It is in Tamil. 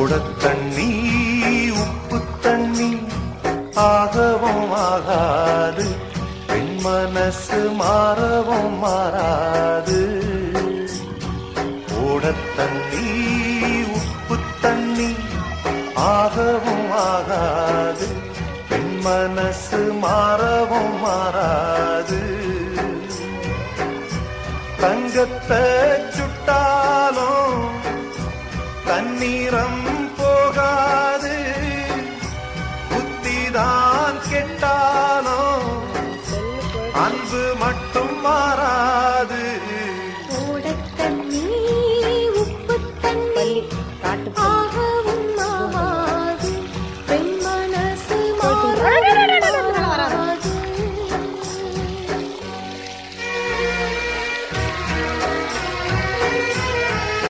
தண்ணி உப்பு தண்ணி ஆகவும் ஆகாது, பெண் மனசு மாறவும் மாறாது. தண்ணி உப்பு தண்ணி ஆகவும் ஆகாது, பெண் மனசு மாறவும் மாறாது. தங்கத்தை சுட்டாலும் தண்ணீரம்